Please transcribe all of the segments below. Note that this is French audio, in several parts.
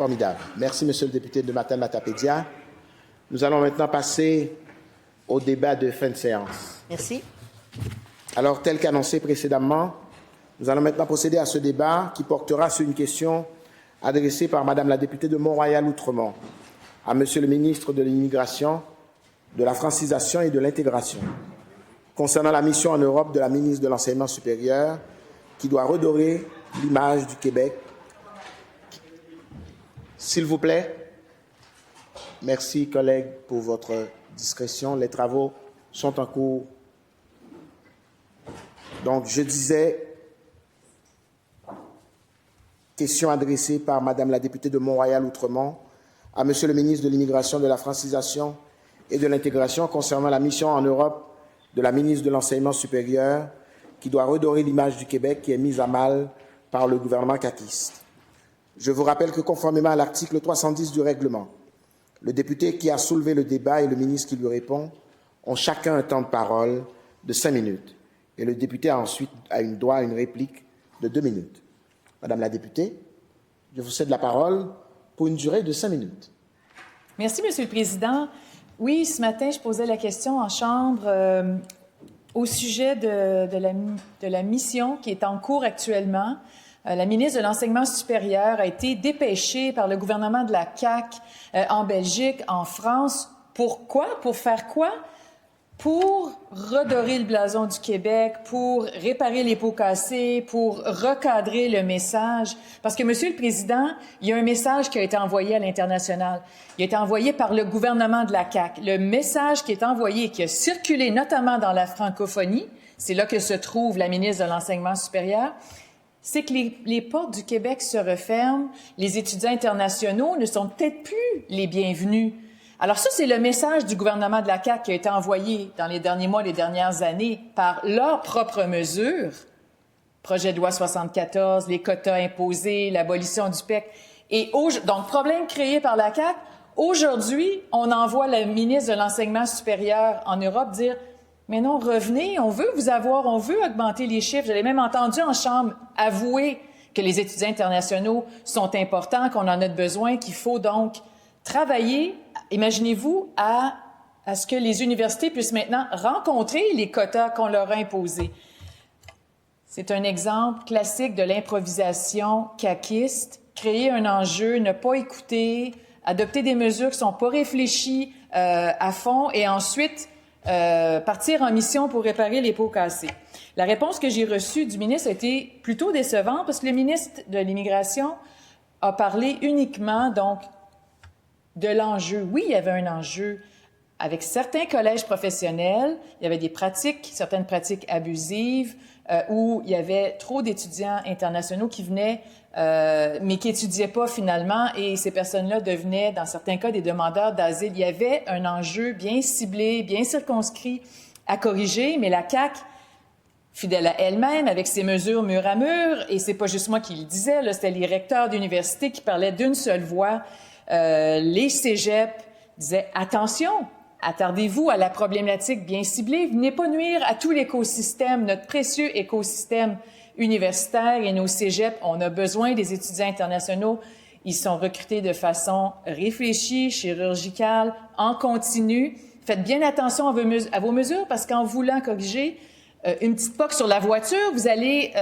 Formidable. Merci, Monsieur le député de Matane-Matapédia. Nous allons maintenant passer au débat de fin de séance. Merci. Alors, tel qu'annoncé précédemment, nous allons maintenant procéder à ce débat qui portera sur une question adressée par Madame la députée de Mont-Royal-Outremont à Monsieur le ministre de l'Immigration, de la Francisation et de l'Intégration, concernant la mission en Europe de la ministre de l'Enseignement supérieur qui doit redorer l'image du Québec. S'il vous plaît. Merci, collègues, pour votre discrétion. Les travaux sont en cours. Donc, je disais, question adressée par Madame la députée de Mont-Royal-Outremont à Monsieur le ministre de l'Immigration, de la Francisation et de l'Intégration concernant la mission en Europe de la ministre de l'Enseignement supérieur qui doit redorer l'image du Québec qui est mise à mal par le gouvernement caquiste. Je vous rappelle que conformément à l'article 310 du règlement, le député qui a soulevé le débat et le ministre qui lui répond ont chacun un temps de parole de 5 minutes. Et le député a ensuite droit à une réplique de 2 minutes. Madame la députée, je vous cède la parole pour une durée de 5 minutes. Merci, Monsieur le Président. Oui, ce matin, je posais la question en Chambre au sujet de la mission qui est en cours actuellement. La ministre de l'Enseignement supérieur a été dépêchée par le gouvernement de la CAQ en Belgique, en France. Pourquoi? Pour faire quoi? Pour redorer le blason du Québec, pour réparer les pots cassés, pour recadrer le message. Parce que, Monsieur le Président, il y a un message qui a été envoyé à l'international. Il a été envoyé par le gouvernement de la CAQ. Le message qui est envoyé, qui a circulé notamment dans la francophonie, c'est là que se trouve la ministre de l'Enseignement supérieur, c'est que les portes du Québec se referment, les étudiants internationaux ne sont peut-être plus les bienvenus. Alors ça, c'est le message du gouvernement de la CAQ qui a été envoyé dans les derniers mois, les dernières années, par leurs propres mesures. Projet de loi 74, les quotas imposés, l'abolition du PEC. Donc, problème créé par la CAQ. Aujourd'hui, on envoie la ministre de l'Enseignement supérieur en Europe dire « Mais non, revenez, on veut vous avoir, on veut augmenter les chiffres. » J'avais même entendu en Chambre avouer que les étudiants internationaux sont importants, qu'on en a besoin, qu'il faut donc travailler, imaginez-vous, à ce que les universités puissent maintenant rencontrer les quotas qu'on leur a imposés. C'est un exemple classique de l'improvisation caquiste, créer un enjeu, ne pas écouter, adopter des mesures qui ne sont pas réfléchies à fond et ensuite partir en mission pour réparer les pots cassés. La réponse que j'ai reçue du ministre a été plutôt décevante parce que le ministre de l'Immigration a parlé uniquement, donc, de l'enjeu. Oui, il y avait un enjeu avec certains collèges professionnels. Il y avait des pratiques, certaines pratiques abusives, où il y avait trop d'étudiants internationaux qui venaient, mais qui étudiaient pas finalement, et ces personnes-là devenaient, dans certains cas, des demandeurs d'asile. Il y avait un enjeu bien ciblé, bien circonscrit à corriger, mais la CAQ, fidèle à elle-même, avec ses mesures mur à mur, et c'est pas juste moi qui le disais, là, c'était les recteurs d'université qui parlaient d'une seule voix. Les cégeps disaient « Attention, attardez-vous à la problématique bien ciblée, venez pas nuire à tout l'écosystème, notre précieux écosystème universitaire et nos cégeps. On a besoin des étudiants internationaux. Ils sont recrutés de façon réfléchie, chirurgicale, en continu. Faites bien attention à vos mesures parce qu'en voulant corriger une petite poque sur la voiture, vous allez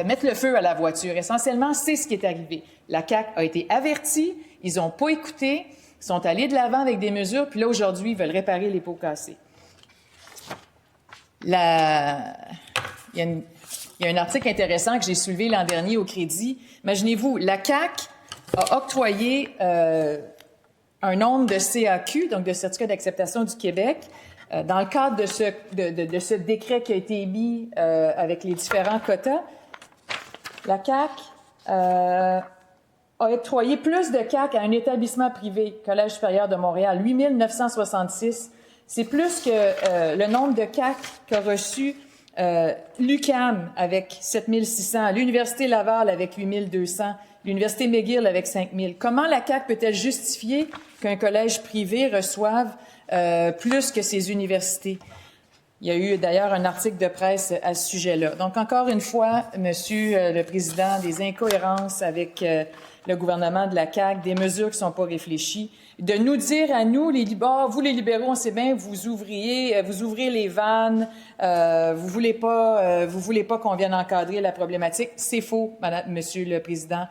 mettre le feu à la voiture. Essentiellement, c'est ce qui est arrivé. La CAQ a été avertie, ils n'ont pas écouté, ils sont allés de l'avant avec des mesures, puis là, aujourd'hui, ils veulent réparer les pots cassés. Il y a un article intéressant que j'ai soulevé l'an dernier au Crédit. Imaginez-vous, la CAQ a octroyé un nombre de CAQ, donc de certificats d'acceptation du Québec, dans le cadre de ce décret qui a été émis avec les différents quotas. La CAQ a octroyé plus de CAQ à un établissement privé, Collège supérieur de Montréal, 8 966. C'est plus que le nombre de CAQ qu'a reçu l'UQAM avec 7 600, l'Université Laval avec 8 200, l'Université McGill avec 5 000. Comment la CAQ peut-elle justifier qu'un collège privé reçoive plus que ces universités? Il y a eu d'ailleurs un article de presse à ce sujet-là. Donc, encore une fois, Monsieur le Président, des incohérences avec le gouvernement de la CAQ, des mesures qui ne sont pas réfléchies, de nous dire à nous, vous les libéraux, on sait bien, vous ouvrez les vannes, vous voulez pas qu'on vienne encadrer la problématique. C'est faux, Monsieur le Président.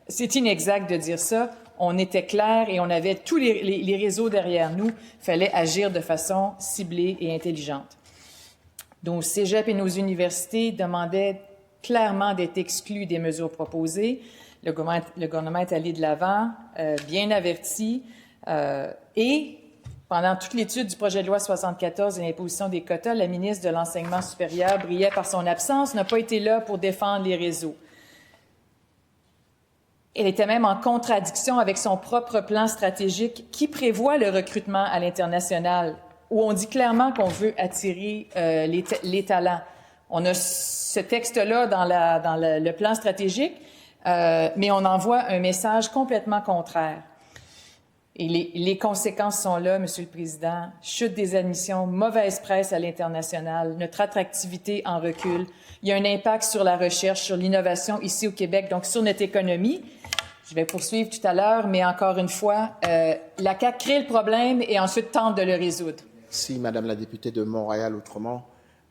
C'est inexact de dire ça. On était clair et on avait tous les réseaux derrière nous. Il fallait agir de façon ciblée et intelligente. Nos cégeps et nos universités demandaient clairement d'être exclus des mesures proposées. Le gouvernement est allé de l'avant, bien averti. Et pendant toute l'étude du projet de loi 74 et l'imposition des quotas, la ministre de l'Enseignement supérieur brillait par son absence, n'a pas été là pour défendre les réseaux. Elle était même en contradiction avec son propre plan stratégique qui prévoit le recrutement à l'international, où on dit clairement qu'on veut attirer les talents. On a ce texte-là dans le plan stratégique, mais on envoie un message complètement contraire. Et les conséquences sont là, Monsieur le Président. Chute des admissions, mauvaise presse à l'international, notre attractivité en recul. Il y a un impact sur la recherche, sur l'innovation ici au Québec, donc sur notre économie. Je vais poursuivre tout à l'heure, mais encore une fois, la CAQ crée le problème et ensuite tente de le résoudre. Merci, Madame la députée de Montréal-Outremont.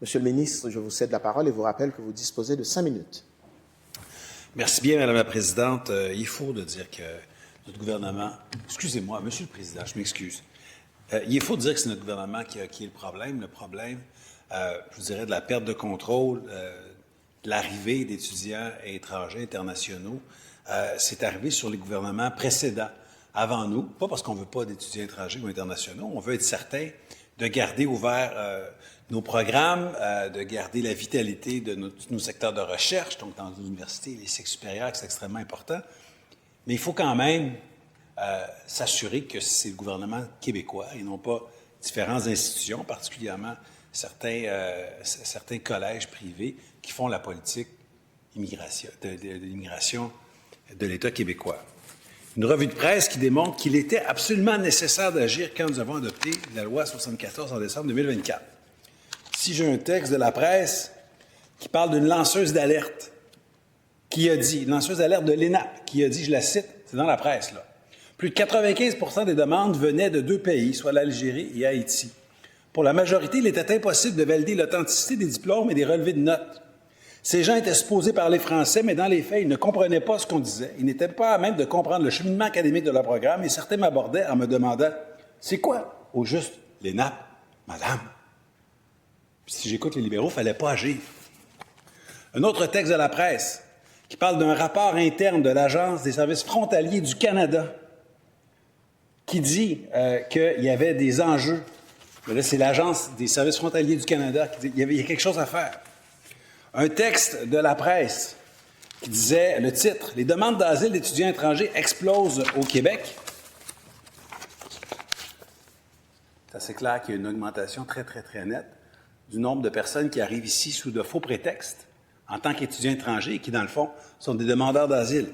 Monsieur le ministre, je vous cède la parole et vous rappelle que vous disposez de 5 minutes. Merci bien, Madame la Présidente. Il faut de dire que notre gouvernement... Excusez-moi, Monsieur le Président, je m'excuse. Il faut dire que c'est notre gouvernement qui est le problème. Le problème, je vous dirais, de la perte de contrôle, de l'arrivée d'étudiants étrangers, internationaux, c'est arrivé sur les gouvernements précédents, avant nous, pas parce qu'on ne veut pas d'étudiants étrangers ou internationaux, on veut être certain de garder ouverts nos programmes, de garder la vitalité de nos secteurs de recherche, donc dans les universités et les cycles supérieurs, c'est extrêmement important. Mais il faut quand même s'assurer que c'est le gouvernement québécois et non pas différentes institutions, particulièrement certains collèges privés qui font la politique de l'immigration de l'État québécois. Une revue de presse qui démontre qu'il était absolument nécessaire d'agir quand nous avons adopté la loi 74 en décembre 2024. Si j'ai un texte de la presse qui parle d'une lanceuse d'alerte qui a dit, une lanceuse d'alerte de l'ENAP, qui a dit, je la cite, c'est dans la presse, là, plus de 95% des demandes venaient de 2 pays, soit l'Algérie et Haïti. Pour la majorité, il était impossible de valider l'authenticité des diplômes et des relevés de notes. Ces gens étaient supposés parler français, mais dans les faits, ils ne comprenaient pas ce qu'on disait. Ils n'étaient pas à même de comprendre le cheminement académique de leur programme et certains m'abordaient en me demandant « C'est quoi, au juste, l'ENAP, madame? » Si j'écoute les libéraux, il ne fallait pas agir. Un autre texte de la presse qui parle d'un rapport interne de l'Agence des services frontaliers du Canada qui dit qu'il y avait des enjeux. Mais là, c'est l'Agence des services frontaliers du Canada qui dit qu'il y a quelque chose à faire. Un texte de la presse qui disait, le titre, « Les demandes d'asile d'étudiants étrangers explosent au Québec ». C'est assez clair qu'il y a une augmentation très, très, très nette du nombre de personnes qui arrivent ici sous de faux prétextes en tant qu'étudiants étrangers et qui, dans le fond, sont des demandeurs d'asile.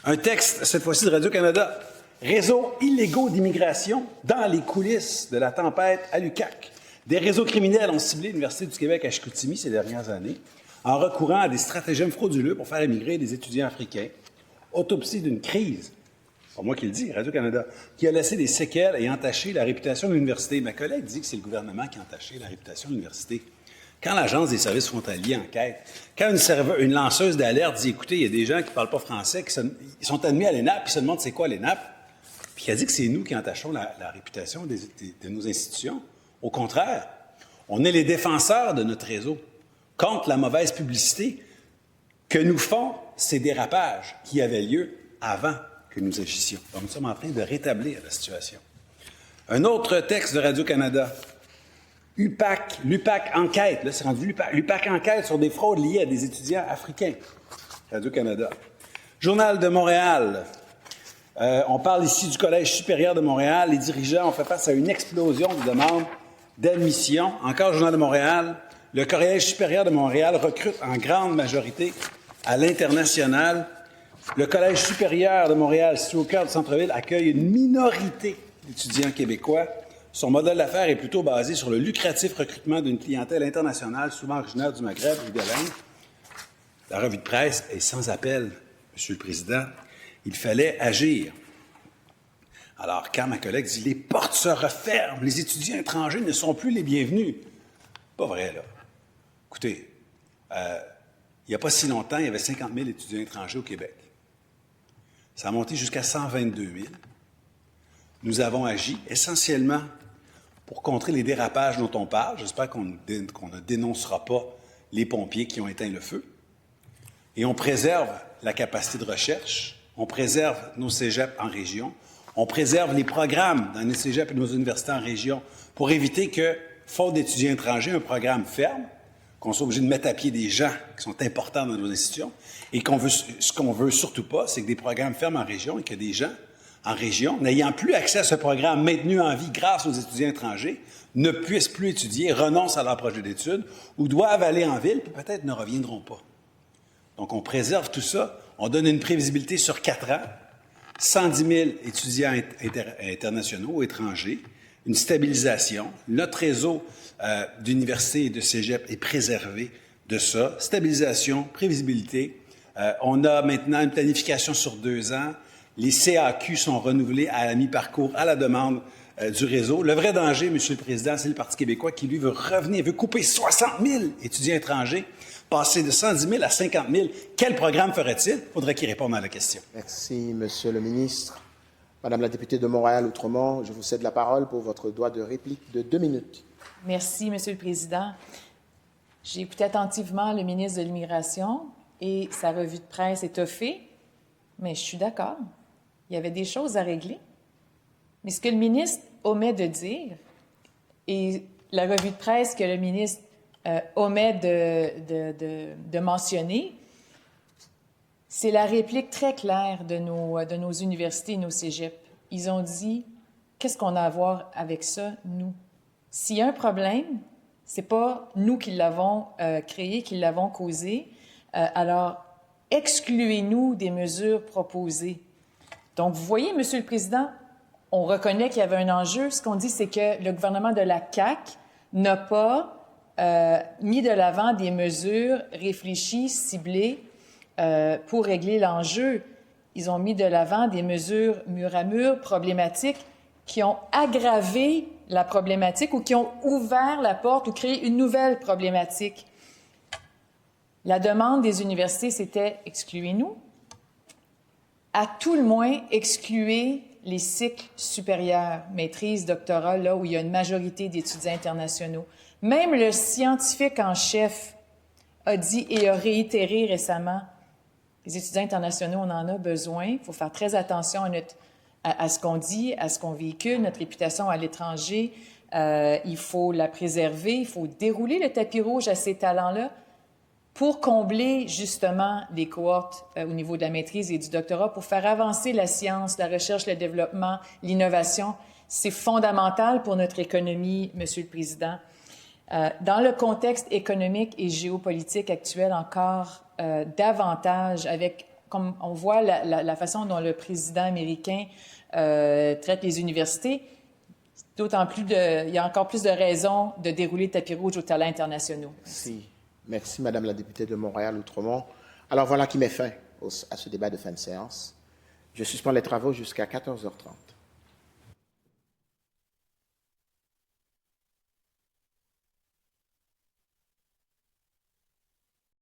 Un texte, cette fois-ci de Radio-Canada, « Réseaux illégaux d'immigration dans les coulisses de la tempête à l'UQAC ». Des réseaux criminels ont ciblé l'Université du Québec à Chicoutimi ces dernières années en recourant à des stratagèmes frauduleux pour faire émigrer des étudiants africains. Autopsie d'une crise, c'est pas moi qui le dis, Radio-Canada, qui a laissé des séquelles et entaché la réputation de l'université. Ma collègue dit que c'est le gouvernement qui a entaché la réputation de l'université. Quand l'Agence des services frontaliers enquête, quand une lanceuse d'alerte dit « Écoutez, il y a des gens qui ne parlent pas français, ils sont admis à l'ENAP, puis ils se demandent c'est quoi l'ENAP », puis elle dit que c'est nous qui entachons la réputation de nos institutions. Au contraire, on est les défenseurs de notre réseau contre la mauvaise publicité que nous font ces dérapages qui avaient lieu avant que nous agissions. Donc, nous sommes en train de rétablir la situation. Un autre texte de Radio-Canada, l'UPAC enquête, là c'est rendu l'UPAC enquête sur des fraudes liées à des étudiants africains. Radio-Canada. Journal de Montréal. On parle ici du Collège supérieur de Montréal. Les dirigeants ont fait face à une explosion de demandes d'admission. Encore Journal de Montréal, le Collège supérieur de Montréal recrute en grande majorité à l'international. Le Collège supérieur de Montréal, situé au cœur du centre-ville, accueille une minorité d'étudiants québécois. Son modèle d'affaires est plutôt basé sur le lucratif recrutement d'une clientèle internationale, souvent originaire du Maghreb ou de l'Inde. La revue de presse est sans appel. Monsieur le Président, il fallait agir. Alors, quand ma collègue dit « les portes se referment, les étudiants étrangers ne sont plus les bienvenus », pas vrai, là. Écoutez, il n'y a pas si longtemps, il y avait 50 000 étudiants étrangers au Québec. Ça a monté jusqu'à 122 000. Nous avons agi essentiellement pour contrer les dérapages dont on parle. J'espère qu'on ne dénoncera pas les pompiers qui ont éteint le feu. Et on préserve la capacité de recherche, on préserve nos cégeps en région, on préserve les programmes dans nos cégeps et nos universités en région pour éviter que, faute d'étudiants étrangers, un programme ferme, qu'on soit obligé de mettre à pied des gens qui sont importants dans nos institutions, et ce qu'on veut surtout pas, c'est que des programmes ferment en région et que des gens en région, n'ayant plus accès à ce programme maintenu en vie grâce aux étudiants étrangers, ne puissent plus étudier, renoncent à leur projet d'études ou doivent aller en ville, puis peut-être ne reviendront pas. Donc, on préserve tout ça. On donne une prévisibilité sur 4 ans, 110 000 étudiants internationaux ou étrangers, une stabilisation. Notre réseau d'universités et de cégep est préservé de ça. Stabilisation, prévisibilité. On a maintenant une planification sur 2 ans. Les CAQ sont renouvelés à la mi-parcours à la demande du réseau. Le vrai danger, Monsieur le Président, c'est le Parti québécois qui, lui, veut revenir, veut couper 60 000 étudiants étrangers, passer de 110 000 à 50 000. Quel programme ferait-il? Il faudrait qu'il réponde à la question. Merci, Monsieur le ministre. Madame la députée de Montréal-Outremont, je vous cède la parole pour votre droit de réplique de 2 minutes. Merci, Monsieur le Président. J'ai écouté attentivement le ministre de l'Immigration et sa revue de presse étoffée, mais je suis d'accord. Il y avait des choses à régler. Mais ce que le ministre omet de dire, et la revue de presse que le ministre omet de mentionner, c'est la réplique très claire de nos universités et nos cégeps. Ils ont dit, qu'est-ce qu'on a à voir avec ça, nous? S'il y a un problème, c'est pas nous qui l'avons créé, qui l'avons causé. Alors, excluez-nous des mesures proposées. Donc, vous voyez, Monsieur le Président, on reconnaît qu'il y avait un enjeu. Ce qu'on dit, c'est que le gouvernement de la CAQ n'a pas mis de l'avant des mesures réfléchies, ciblées pour régler l'enjeu. Ils ont mis de l'avant des mesures mur à mur, problématiques, qui ont aggravé la problématique ou qui ont ouvert la porte ou créé une nouvelle problématique. La demande des universités, c'était « excluez-nous ». À tout le moins, excluez les cycles supérieurs, maîtrise, doctorat, là où il y a une majorité d'étudiants internationaux. Même le scientifique en chef a dit et a réitéré récemment, les étudiants internationaux, on en a besoin. Il faut faire très attention à ce qu'on dit, à ce qu'on véhicule, notre réputation à l'étranger. Il faut la préserver, il faut dérouler le tapis rouge à ces talents-là pour combler justement les cohortes au niveau de la maîtrise et du doctorat, pour faire avancer la science, la recherche, le développement, l'innovation. C'est fondamental pour notre économie, Monsieur le Président. Dans le contexte économique et géopolitique actuel, encore davantage, avec, comme on voit la façon dont le président américain traite les universités, d'autant plus il y a encore plus de raisons de dérouler le tapis rouge aux talents internationaux. Merci. Merci, Madame la députée de Montréal-Outremont. Alors, voilà qui met fin à ce débat de fin de séance. Je suspends les travaux jusqu'à 14h30.